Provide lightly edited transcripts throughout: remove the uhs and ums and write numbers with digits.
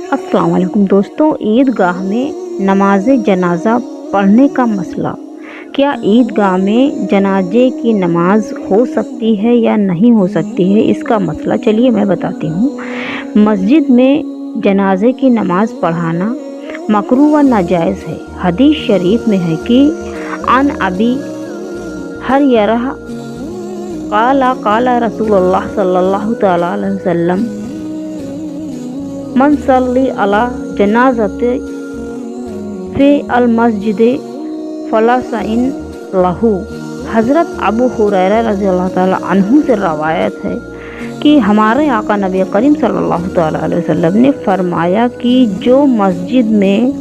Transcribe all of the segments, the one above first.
अस्सलाम वालेकुम दोस्तों, ईदगाह में नमाज जनाज़ा पढ़ने का मसला। क्या ईदगाह में जनाजे की नमाज हो सकती है या नहीं हो सकती है, इसका मसला चलिए मैं बताती हूँ। मस्जिद में जनाजे की नमाज पढ़ाना मकरूह व नाजायज़ है। हदीस शरीफ में है कि अन अबी हरयरह क़ाला क़ाला रसूलुल्लाह सल्लल्लाहु तआला अलैहि वसल्लम मन सल्ली अला जनाज़ते फ़ी अल मस्जिद फ़लासाइन लहू। हज़रत अबू हुरैरा रज़ियल्लाहु ताला अन्हु से रवायत है कि हमारे आका नबी करीम सल्लल्लाहु ताला अलैहि वसल्लम ने फरमाया कि जो मस्जिद में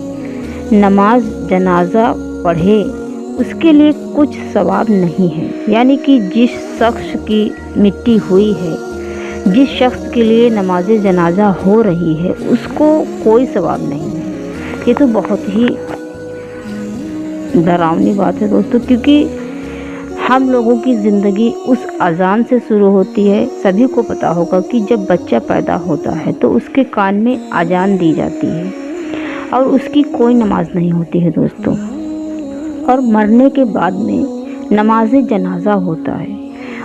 नमाज जनाजा पढ़े उसके लिए कुछ सवाब नहीं है। यानी कि जिस शख्स की मिट्टी हुई है, जिस शख्स के लिए नमाज जनाजा हो रही है, उसको कोई सवाब नहीं है। ये तो बहुत ही डरावनी बात है दोस्तों, क्योंकि हम लोगों की ज़िंदगी उस अजान से शुरू होती है। सभी को पता होगा कि जब बच्चा पैदा होता है तो उसके कान में अजान दी जाती है और उसकी कोई नमाज नहीं होती है दोस्तों। और मरने के बाद में नमाज जनाजा होता है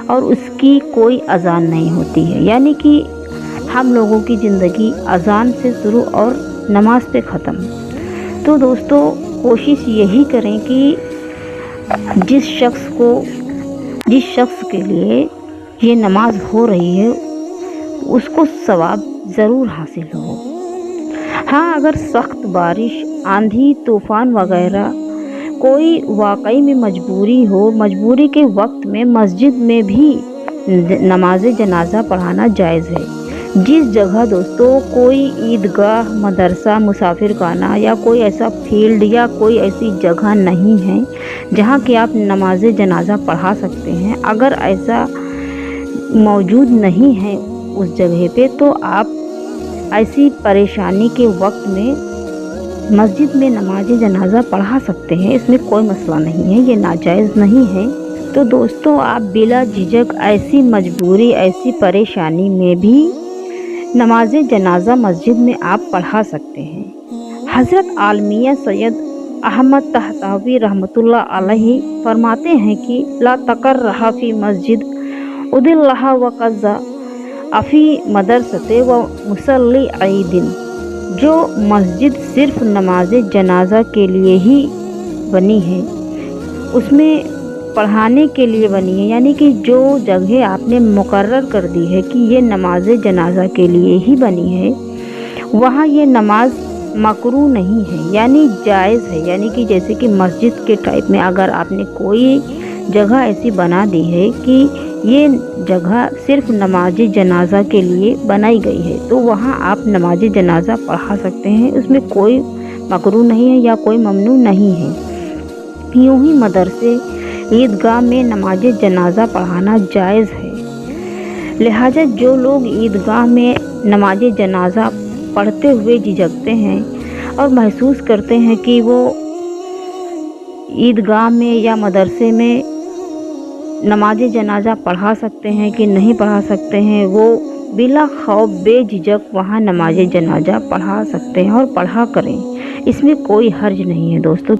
और उसकी कोई अजान नहीं होती है। यानी कि हम लोगों की ज़िंदगी अजान से शुरू और नमाज पे ख़त्म। तो दोस्तों कोशिश यही करें कि जिस शख्स के लिए ये नमाज हो रही है उसको सवाब ज़रूर हासिल हो। हाँ, अगर सख्त बारिश, आंधी, तूफ़ान वगैरह कोई वाकई में मजबूरी हो, मजबूरी के वक्त में मस्जिद में भी नमाज जनाजा पढ़ाना जायज़ है। जिस जगह दोस्तों कोई ईदगाह, मदरसा, मुसाफिर खाना या कोई ऐसा फील्ड या कोई ऐसी जगह नहीं है जहाँ कि आप नमाज जनाजा पढ़ा सकते हैं, अगर ऐसा मौजूद नहीं है उस जगह पे, तो आप ऐसी परेशानी के वक्त में मस्जिद में नमाज जनाजा पढ़ा सकते हैं। इसमें कोई मसला नहीं है, ये नाजायज़ नहीं है। तो दोस्तों आप बिला झिझक ऐसी मजबूरी, ऐसी परेशानी में भी नमाज जनाजा मस्जिद में आप पढ़ा सकते हैं। हज़रत आलमिया सैयद अहमद तहतावी रहमतुल्लाह अलैहि फरमाते हैं कि ला तक़र्रह फ़ी मस्जिद उदिल्लाह व क़ज़ा अफ़ी मदरसते व मुसल्ली ईदिन। जो मस्जिद सिर्फ़ नमाज जनाजा के लिए ही बनी है, उसमें पढ़ाने के लिए बनी है, यानी कि जो जगह आपने मुकर्रर कर दी है कि ये नमाज जनाजा के लिए ही बनी है, वहाँ ये नमाज मकरूह नहीं है, यानी जायज़ है। यानी कि जैसे कि मस्जिद के टाइप में अगर आपने कोई जगह ऐसी बना दी है कि ये जगह सिर्फ नमाज जनाजा के लिए बनाई गई है, तो वहाँ आप नमाज जनाजा पढ़ा सकते हैं। उसमें कोई मकरूह नहीं है या कोई ममनू नहीं है। यूँ ही मदरसे, ईदगाह में नमाज जनाजा पढ़ाना जायज़ है। लिहाजा जो लोग ईदगाह में नमाज जनाजा पढ़ते हुए झिझकते हैं और महसूस करते हैं कि वो ईदगाह में या मदरसे में नमाज जनाजा पढ़ा सकते हैं कि नहीं पढ़ा सकते हैं, वो बिला खौफ बेझिझक वहाँ नमाज जनाजा पढ़ा सकते हैं और पढ़ा करें। इसमें कोई हर्ज नहीं है दोस्तों।